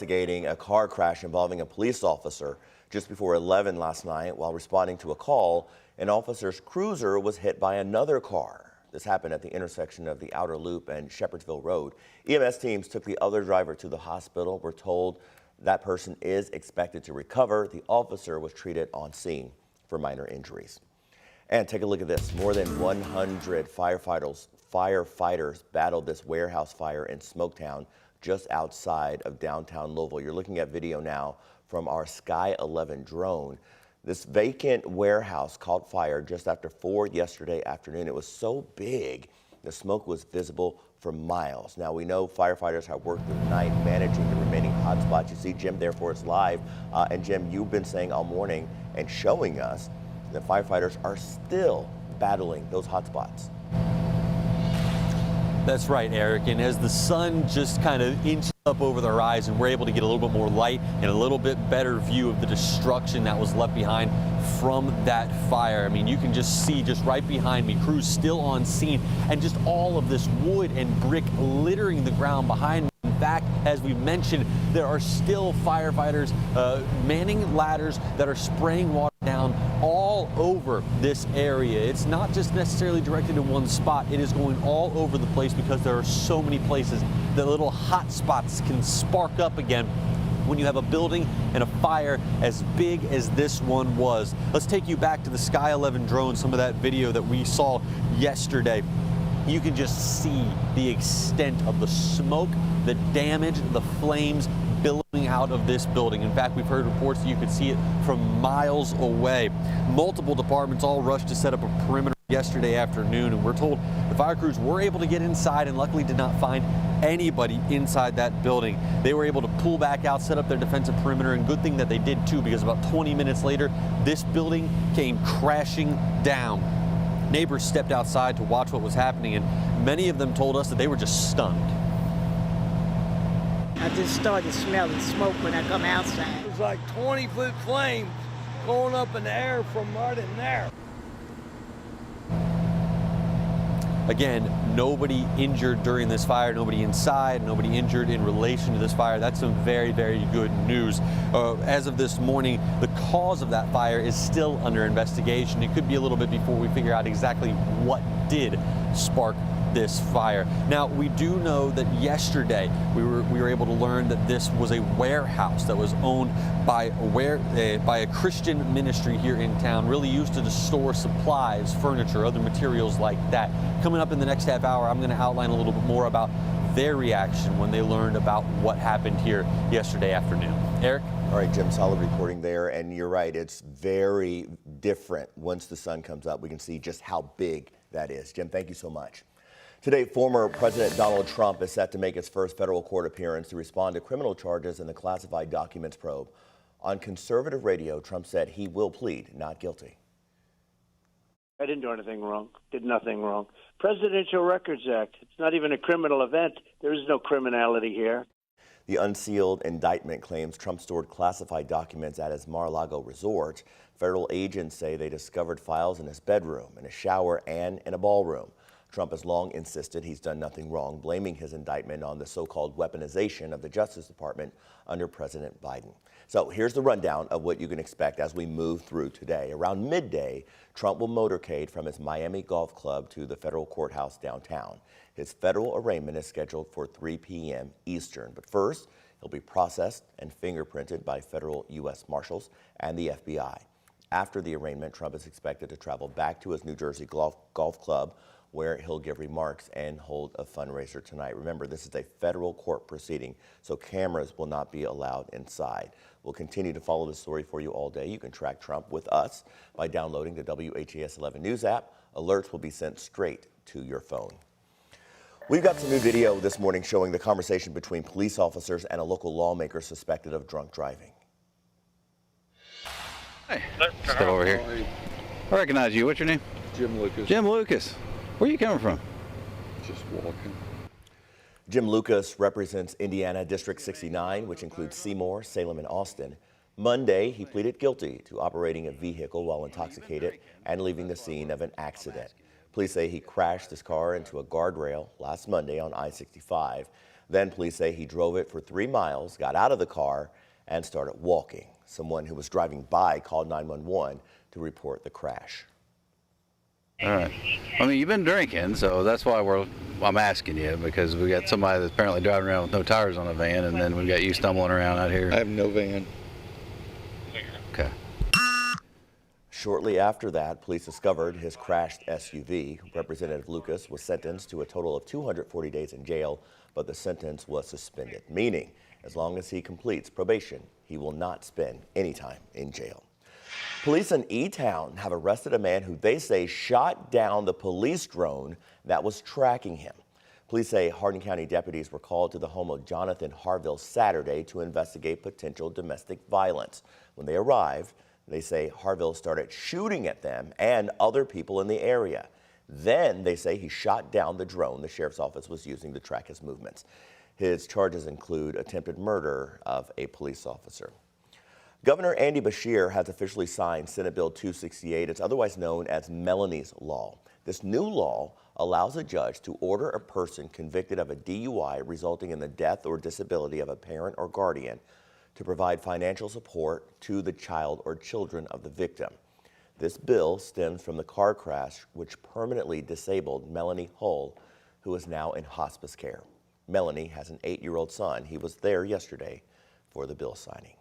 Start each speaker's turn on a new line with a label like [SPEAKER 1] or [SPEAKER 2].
[SPEAKER 1] Investigating a car crash involving a police officer. Just before 11 last night, while responding to a call, an officer's cruiser was hit by another car. This happened at the intersection of the Outer Loop and Shepherdsville Road. EMS teams took the other driver to the hospital. We're told that person is expected to recover. The officer was treated on scene for minor injuries. And take a look at this. More than 100 firefighters battled this warehouse fire in Smoketown, just outside of downtown Louisville. You're looking at video now from our WHAS11 drone. This vacant warehouse caught fire just after 4 yesterday afternoon. It was so big, the smoke was visible for miles. Now, we know firefighters have worked through the night managing the remaining hot spots. You see Jim there for us live. And Jim, you've been saying all morning and showing us that firefighters are still battling those hot spots.
[SPEAKER 2] That's right, Eric. And as the sun just kind of inches up over the horizon, we're able to get a little bit more light and a little bit better view of the destruction that was left behind from that fire. I mean, you can just see just right behind me, crews still on scene, and just all of this wood and brick littering the ground behind me. In fact, as we mentioned, there are still firefighters manning ladders that are spraying water down all over this area. It's not just necessarily directed to one spot. It is going all over the place because there are so many places that little hot spots can spark up again when you have a building and a fire as big as this one was. Let's take you back to the WHAS11 drone, some of that video that we saw yesterday. You can just see the extent of the smoke, the damage, the flames billowing out of this building. In fact, we've heard reports that you could see it from miles away. Multiple departments all rushed to set up a perimeter yesterday afternoon, and we're told the fire crews were able to get inside and luckily did not find anybody inside that building. They were able to pull back out, set up their defensive perimeter, and good thing that they did too, because about 20 minutes later, this building came crashing down. Neighbors stepped outside to watch what was happening, and many of them told us that they were just stunned.
[SPEAKER 3] I just started smelling smoke when I come outside.
[SPEAKER 4] It was like 20-foot flames going up in the air from right in there.
[SPEAKER 2] Again, nobody injured during this fire, nobody inside, nobody injured in relation to this fire. That's some very, very good news. As of this morning, the cause of that fire is still under investigation. It could be a little bit before we figure out exactly what did spark this fire. Now, we do know that yesterday we were able to learn that this was a warehouse that was owned by a Christian ministry here in town, really used to store supplies, furniture, other materials like that. Coming up in the next half hour, I'm going to outline a little bit more about their reaction when they learned about what happened here yesterday afternoon. Eric?
[SPEAKER 1] All right, Jim, solid reporting there. And you're right, it's very different. Once the sun comes up, we can see just how big that is. Jim, thank you so much. Today, former President Donald Trump is set to make his first federal court appearance to respond to criminal charges in the classified documents probe. On conservative radio, Trump said he will plead not guilty.
[SPEAKER 5] I didn't do anything wrong, did nothing wrong. Presidential Records Act, it's not even a criminal event. There is no criminality here.
[SPEAKER 1] The unsealed indictment claims Trump stored classified documents at his Mar-a-Lago resort. Federal agents say they discovered files in his bedroom, in a shower, and in a ballroom. Trump has long insisted he's done nothing wrong, blaming his indictment on the so-called weaponization of the Justice Department under President Biden. So here's the rundown of what you can expect as we move through today. Around midday, Trump will motorcade from his Miami Golf Club to the federal courthouse downtown. His federal arraignment is scheduled for 3 p.m. Eastern. But first, he'll be processed and fingerprinted by federal U.S. Marshals and the FBI. After the arraignment, Trump is expected to travel back to his New Jersey golf club, where he'll give remarks and hold a fundraiser tonight. Remember, this is a federal court proceeding, so cameras will not be allowed inside. We'll continue to follow this story for you all day. You can track Trump with us by downloading the WHAS11 News app. Alerts will be sent straight to your phone. We've got some new video this morning showing the conversation between police officers and a local lawmaker suspected of drunk driving.
[SPEAKER 6] Hey, step over here. I recognize you. What's your name?
[SPEAKER 7] Jim Lucas.
[SPEAKER 6] Jim Lucas. Where are you coming from?
[SPEAKER 7] Just walking.
[SPEAKER 1] Jim Lucas represents Indiana District 69, which includes Seymour, Salem, and Austin. Monday, he pleaded guilty to operating a vehicle while intoxicated and leaving the scene of an accident. Police say he crashed his car into a guardrail last Monday on I-65. Then police say he drove it for 3 miles, got out of the car, and started walking. Someone who was driving by called 911 to report the crash.
[SPEAKER 6] All right. I mean, you've been drinking, so that's why I'm asking you, because we got somebody that's apparently driving around with no tires on a van, and then we got you stumbling around out here.
[SPEAKER 7] I have no van.
[SPEAKER 6] Okay.
[SPEAKER 1] Shortly after that, police discovered his crashed SUV. Representative Lucas was sentenced to a total of 240 days in jail, but the sentence was suspended, meaning as long as he completes probation, he will not spend any time in jail. Police in E-Town have arrested a man who they say shot down the police drone that was tracking him. Police say Hardin County deputies were called to the home of Jonathan Harville Saturday to investigate potential domestic violence. When they arrived, they say Harville started shooting at them and other people in the area. Then they say he shot down the drone the sheriff's office was using to track his movements. His charges include attempted murder of a police officer. Governor Andy Beshear has officially signed Senate Bill 268. It's otherwise known as Melanie's Law. This new law allows a judge to order a person convicted of a DUI resulting in the death or disability of a parent or guardian to provide financial support to the child or children of the victim. This bill stems from the car crash which permanently disabled Melanie Hull, who is now in hospice care. Melanie has an 8-year-old son. He was there yesterday for the bill signing.